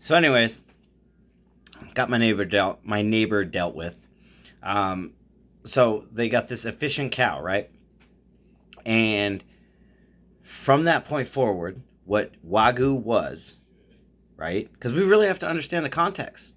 So, anyways, got my neighbor dealt with. Um, so they got this efficient cow, right? And from that point forward, what Wagyu was, right? Because we really have to understand the context.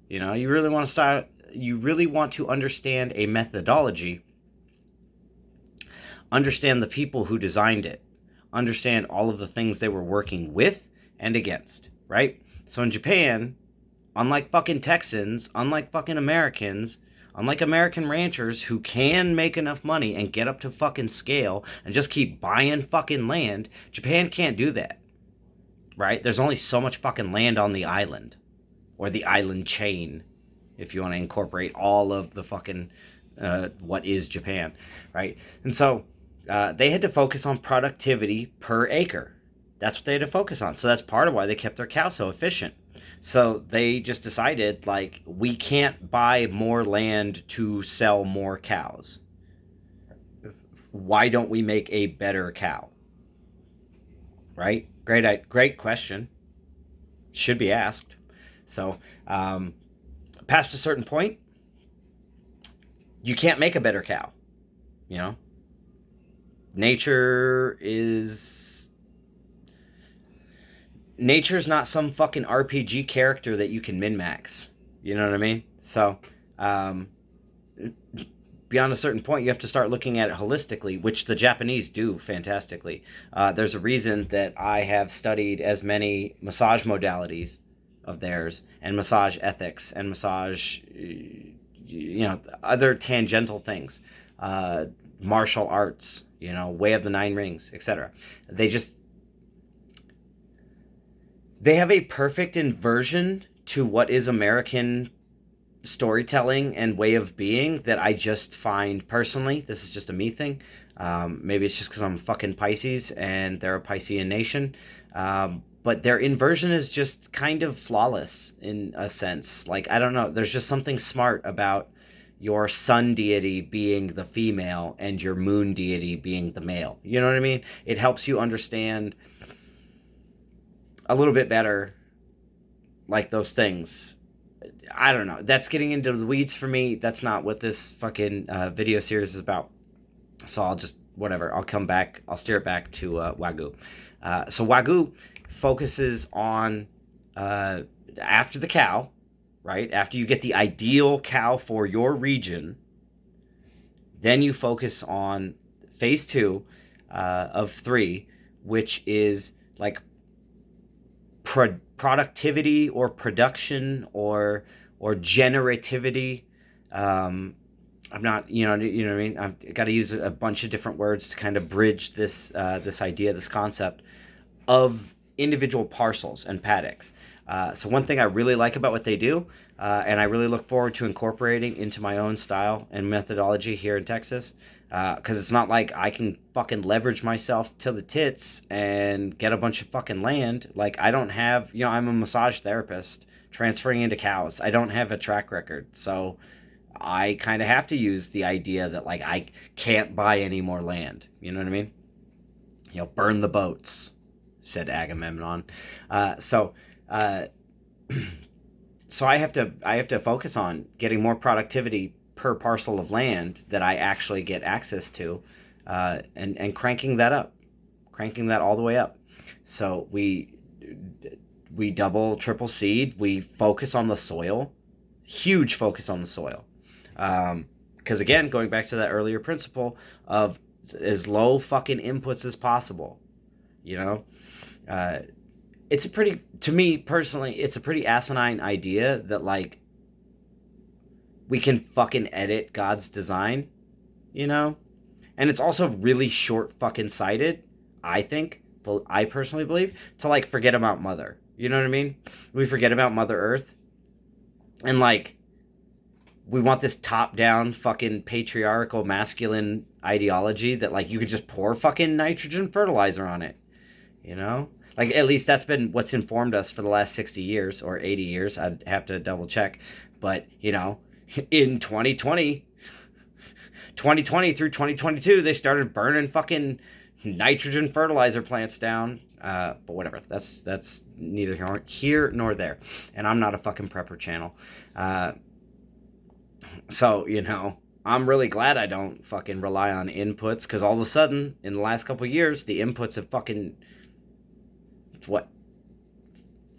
You know, you really want to start. You really want to understand a methodology, understand the people who designed it, understand all of the things they were working with and against, right? So in Japan, unlike fucking Texans, unlike fucking Americans, unlike American ranchers who can make enough money and get up to fucking scale and just keep buying fucking land, Japan can't do that, right? There's only so much fucking land on the island, or the island chain, if you want to incorporate all of the fucking what is Japan, right? And so they had to focus on productivity per acre. That's what they had to focus on. So that's part of why they kept their cows so efficient. So they just decided, like, we can't buy more land to sell more cows. Why don't we make a better cow? Right? Great question. Should be asked. So, past a certain point, you can't make a better cow. You know, nature is nature's not some fucking RPG character that you can min max. You know what I mean? So, um, beyond a certain point, you have to start looking at it holistically, which the Japanese do fantastically. There's a reason that I have studied as many massage modalities of theirs, and massage ethics, and massage, other tangential things, martial arts, way of the nine rings, etc. They have a perfect inversion to what is American storytelling and way of being that I just find personally, this is just a me thing. Maybe it's just because I'm fucking Pisces and they're a Piscean nation. But their inversion is just kind of flawless in a sense. Like, I don't know, there's just something smart about your sun deity being the female and your moon deity being the male. You know what I mean? It helps you understand a little bit better, like, those things. I don't know. That's getting into the weeds for me. That's not what this fucking video series is about. So I'll just, whatever. I'll come back. I'll steer it back to Wagyu. So Wagyu focuses on after the cow, right? After you get the ideal cow for your region, then you focus on phase 2 of 3, which is like productivity or production or generativity. I'm not, you know what I mean? I've got to use a bunch of different words to kind of bridge this idea, this concept of individual parcels and paddocks. So one thing I really like about what they do, and I really look forward to incorporating into my own style and methodology here in Texas, because it's not like I can fucking leverage myself to the tits and get a bunch of fucking land. Like, I don't have, I'm a massage therapist transferring into cows. I don't have a track record. So I kind of have to use the idea that, like, I can't buy any more land. You know what I mean? Burn the boats, said Agamemnon. So I have to focus on getting more productivity per parcel of land that I actually get access to, and cranking that all the way up. So we double, triple seed. We focus on the soil, huge focus on the soil. Because again, going back to that earlier principle of as low fucking inputs as possible, it's to me personally, it's a pretty asinine idea that, like, we can fucking edit God's design, and it's also really short fucking sighted, I think, but I personally believe, to, like, forget about Mother. You know what I mean? We forget about Mother Earth, and, like, we want this top-down fucking patriarchal masculine ideology that, like, you could just pour fucking nitrogen fertilizer on it, Like, at least that's been what's informed us for the last 60 years or 80 years. I'd have to double check. But, in 2020 through 2022, they started burning fucking nitrogen fertilizer plants down. But whatever. That's neither here nor there. And I'm not a fucking prepper channel. So, I'm really glad I don't fucking rely on inputs, because all of a sudden, in the last couple of years, the inputs have fucking, what,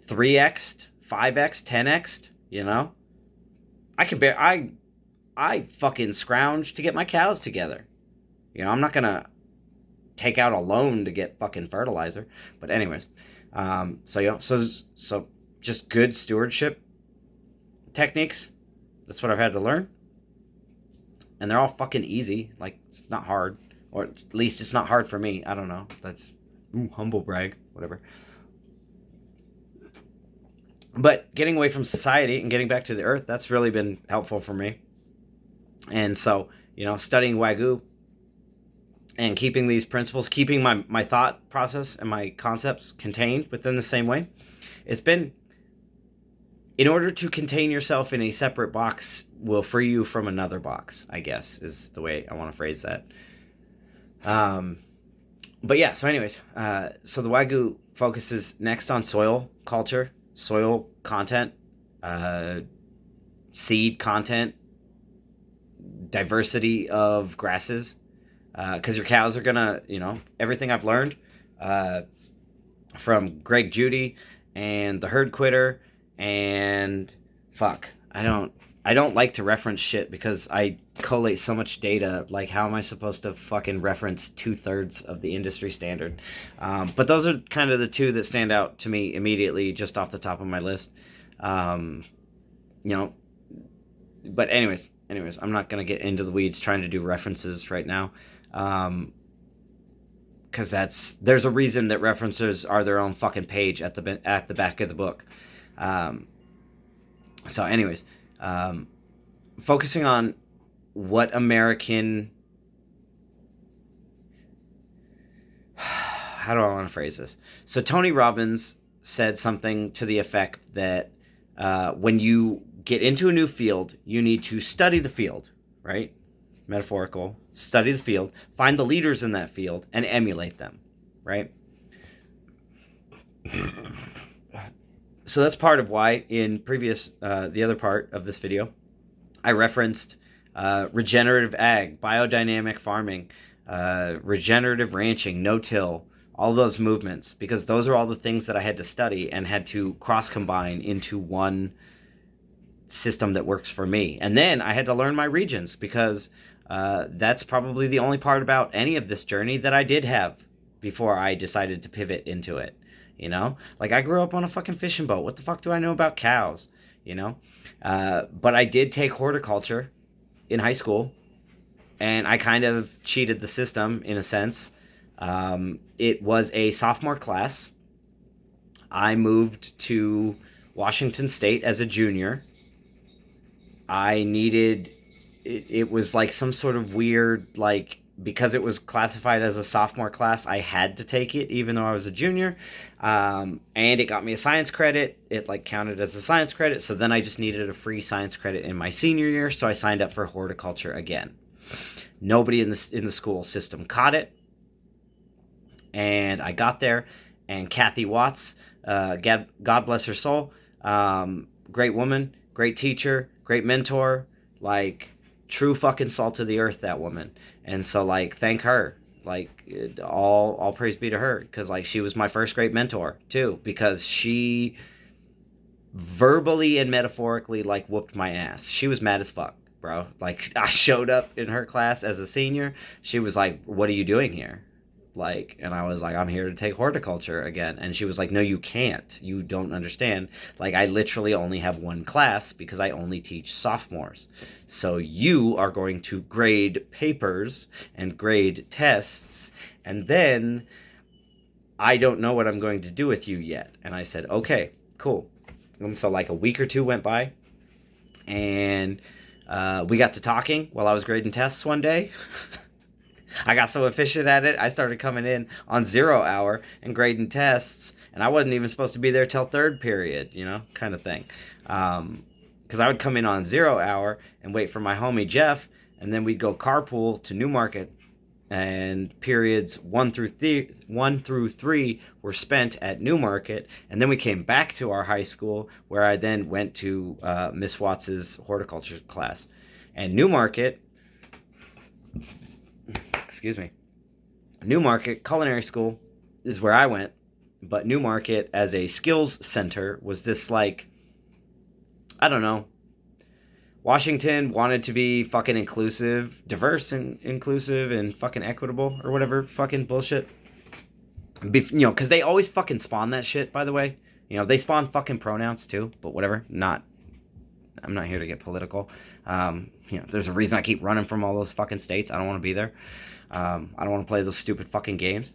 3x'd, 5x'd, 10x'd, I can bear, I fucking scrounge to get my cows together. I'm not gonna take out a loan to get fucking fertilizer. But anyways, so just good stewardship techniques. That's what I've had to learn. And they're all fucking easy. Like, it's not hard. Or at least it's not hard for me. I don't know. That's humble brag. Whatever. But getting away from society and getting back to the earth, that's really been helpful for me. And so, studying Wagyu and keeping these principles, keeping my thought process and my concepts contained within the same way, it's been, in order to contain yourself in a separate box will free you from another box, I guess, is the way I want to phrase that. But yeah, so anyways, so the Wagyu focuses next on soil culture, soil content, seed content, diversity of grasses, because your cows are gonna, everything I've learned from Greg Judy and the Herd Quitter, and fuck, I don't like to reference shit because I collate so much data. Like, how am I supposed to fucking reference 2/3 of the industry standard? But those are kind of the two that stand out to me immediately, just off the top of my list. But anyways, I'm not gonna get into the weeds trying to do references right now, because there's a reason that references are their own fucking page at the back of the book. So anyways, focusing on what American, how do I want to phrase this? So Tony Robbins said something to the effect that when you get into a new field, you need to study the field, right? Metaphorical, study the field, find the leaders in that field, and emulate them, right? So that's part of why in the other part of this video, I referenced regenerative ag, biodynamic farming, regenerative ranching, no-till, all those movements, because those are all the things that I had to study and had to cross-combine into one system that works for me. And then I had to learn my regions, because that's probably the only part about any of this journey that I did have before I decided to pivot into it. Like, I grew up on a fucking fishing boat. What the fuck do I know about cows? But I did take horticulture in high school, and I kind of cheated the system in a sense. It was a sophomore class. I moved to Washington State as a junior. I needed, it was like some sort of weird, like, because it was classified as a sophomore class, I had to take it even though I was a junior. And it got me a science credit. It like counted as a science credit. So then I just needed a free science credit in my senior year. So I signed up for horticulture again. Nobody in the school system caught it. And I got there, and Kathy Watts, God bless her soul, great woman, great teacher, great mentor, like, true fucking salt of the earth, that woman. And so, like, thank her. Like, all praise be to her, because, like, she was my first great mentor too, because she verbally and metaphorically, like, whooped my ass. She was mad as fuck, bro. Like, I showed up in her class as a senior. She was like, "What are you doing here?" Like, and I was like, "I'm here to take horticulture again." And she was like, "No, you can't. You don't understand. Like, I literally only have one class because I only teach sophomores. So you are going to grade papers and grade tests, and then I don't know what I'm going to do with you yet." And I said, "Okay, cool." And so, like, a week or two went by, and we got to talking while I was grading tests one day. I got so efficient at it, I started coming in on 0 hour and grading tests, and I wasn't even supposed to be there till third period, kind of thing. Because I would come in on 0 hour and wait for my homie Jeff, and then we'd go carpool to Newmarket and periods 1 through 3 were spent at Newmarket, and then we came back to our high school, where I then went to Miss Watts's horticulture class. And Newmarket, excuse me, Newmarket Culinary School is where I went, but Newmarket as a skills center was this, like, I don't know, Washington wanted to be fucking inclusive, diverse and inclusive and fucking equitable or whatever fucking bullshit. Because they always fucking spawn that shit, by the way. They spawn fucking pronouns too, but whatever. I'm not here to get political. There's a reason I keep running from all those fucking states. I don't want to be there. I don't want to play those stupid fucking games.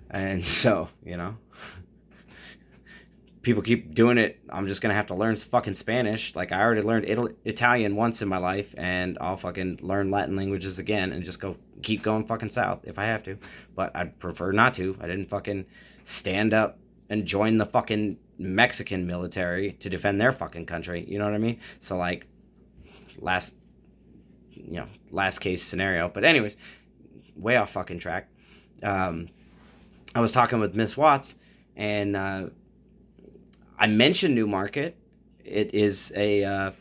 And so, people keep doing it. I'm just gonna have to learn fucking Spanish. Like, I already learned Italian once in my life, and I'll fucking learn Latin languages again and just keep going fucking south if I have to. But I'd prefer not to. I didn't fucking stand up and join the fucking Mexican military to defend their fucking country. You know what I mean? So, like, last case scenario. But anyways, way off fucking track. I was talking with Miss Watts, and I mentioned Newmarket. It is a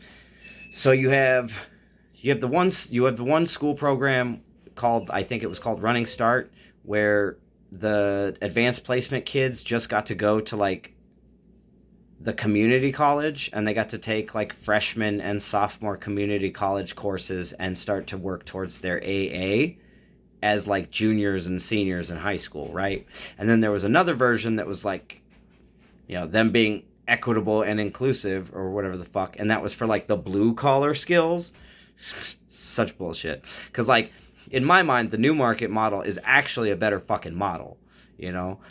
so you have the one school program called, I think it was called Running Start, where the advanced placement kids just got to go to, like, the community college, and they got to take, like, freshman and sophomore community college courses and start to work towards their AA as, like, juniors and seniors in high school, right? And then there was another version that was like, them being equitable and inclusive or whatever the fuck, and that was for, like, the blue collar skills. Such bullshit. Because, like, in my mind, the Newmarket model is actually a better fucking model.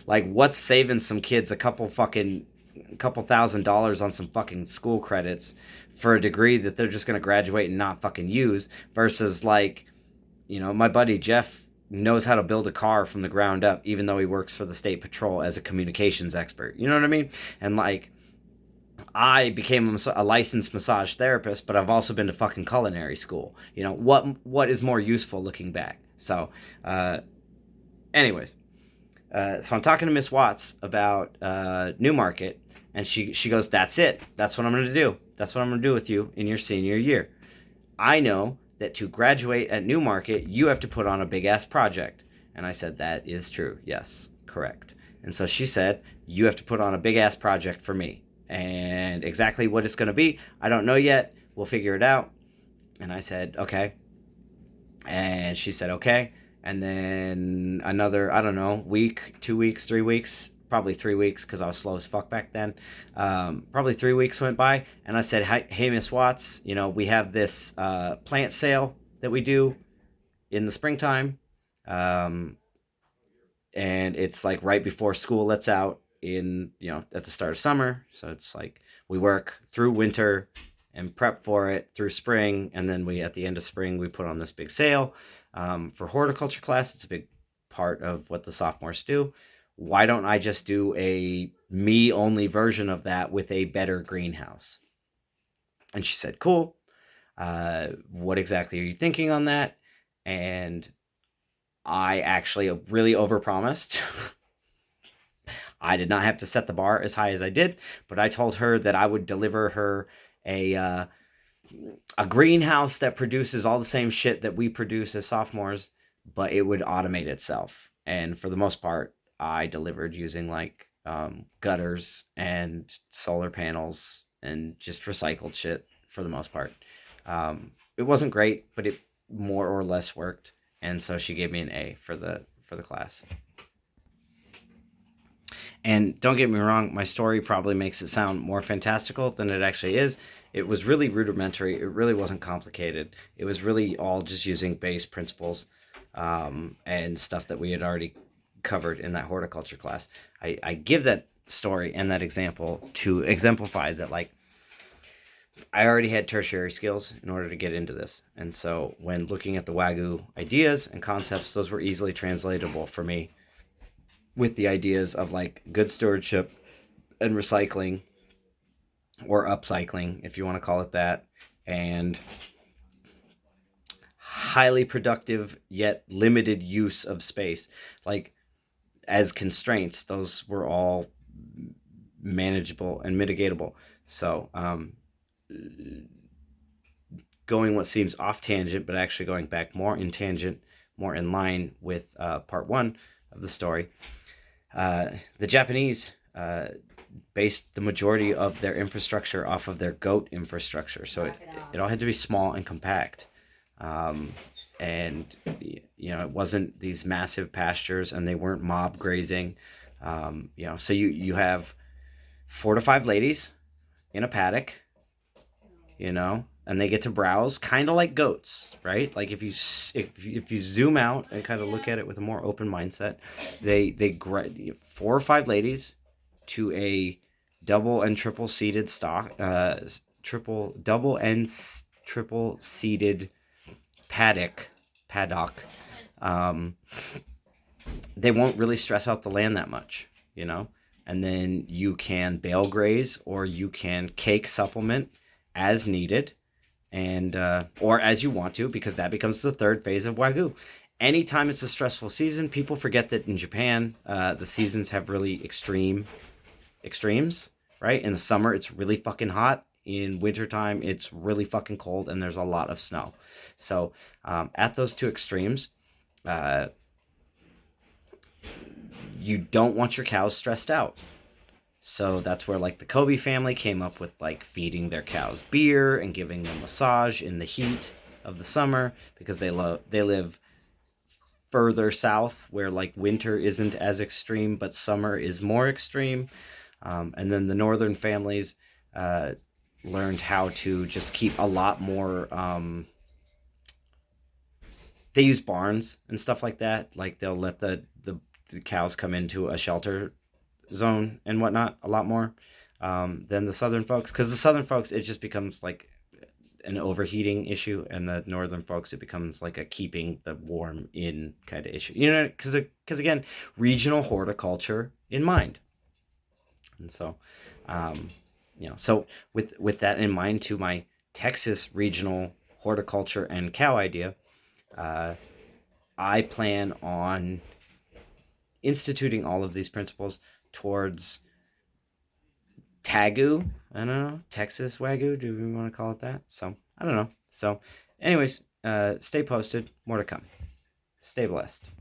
Like, what's saving some kids a couple $1,000s on some fucking school credits for a degree that they're just gonna graduate and not fucking use, versus, like, my buddy Jeff knows how to build a car from the ground up, even though he works for the state patrol as a communications expert. You know what I mean? And, like, I became a licensed massage therapist, but I've also been to fucking culinary school. What is more useful looking back? So, anyways, so I'm talking to Miss Watts about Newmarket, and she goes, "That's it. That's what I'm going to do. That's what I'm going to do with you in your senior year. I know that to graduate at Newmarket, you have to put on a big-ass project." And I said, "That is true. Yes, correct." And so she said, "You have to put on a big-ass project for me. And exactly what it's going to be, I don't know yet. We'll figure it out." And I said, "Okay." And she said, "Okay." And then another, I don't know, week, 2 weeks, 3 weeks, probably 3 weeks, because I was slow as fuck back then. Probably 3 weeks went by, and I said, "Hey, Miss Watts, we have this plant sale that we do in the springtime. And it's, like, right before school lets out at the start of summer. So it's like we work through winter and prep for it through spring, and then at the end of spring, we put on this big sale for horticulture class. It's a big part of what the sophomores do. Why don't I just do a me-only version of that with a better greenhouse?" And she said, "Cool. What exactly are you thinking on that?" And I actually really overpromised. I did not have to set the bar as high as I did, but I told her that I would deliver her a greenhouse that produces all the same shit that we produce as sophomores, but it would automate itself. And for the most part, I delivered using, like, gutters and solar panels and just recycled shit for the most part. It wasn't great, but it more or less worked. And so she gave me an A for the class. And don't get me wrong, my story probably makes it sound more fantastical than it actually is. It was really rudimentary. It really wasn't complicated. It was really all just using base principles and stuff that we had already covered in that horticulture class. I give that story and that example to exemplify that, like, I already had tertiary skills in order to get into this. And so when looking at the Wagyu ideas and concepts, those were easily translatable for me, with the ideas of, like, good stewardship and recycling, or upcycling, if you want to call it that, and highly productive yet limited use of space. Like, as constraints, those were all manageable and mitigatable. So, going what seems off tangent, but actually going back more in tangent, more in line with part one of the story, the Japanese based the majority of their infrastructure off of their goat infrastructure. So it all had to be small and compact. And it wasn't these massive pastures, and they weren't mob grazing. So you have 4 to 5 ladies in a paddock, and they get to browse, kind of like goats, right? Like if you zoom out and kind of look at it with a more open mindset, they 4 or 5 ladies to a double and triple seated stock, double and triple seated paddock. They won't really stress out the land that much, and then you can bale graze, or you can cake supplement as needed, and or as you want to, because that becomes the third phase of Wagyu. Anytime it's a stressful season, people forget that in Japan, the seasons have really extremes, right? In the summer, it's really fucking hot. In wintertime, it's really fucking cold, and there's a lot of snow. So at those two extremes, you don't want your cows stressed out. So that's where, like, the Kobe family came up with, like, feeding their cows beer and giving them massage in the heat of the summer, because they live further south, where, like, winter isn't as extreme, but summer is more extreme. And then the northern families learned how to just keep a lot more. They use barns and stuff like that. Like, they'll let the cows come into a shelter zone and whatnot a lot more than the southern folks, because the southern folks, it just becomes like an overheating issue, and the northern folks, it becomes like a keeping the warm in kind of issue, because again, regional horticulture in mind. And so so with that in mind, to my Texas regional horticulture and cow idea, I plan on instituting all of these principles towards Tagu. I don't know, Texas Wagyu. Do we want to call it that? So I don't know. So, anyways, stay posted. More to come. Stay blessed.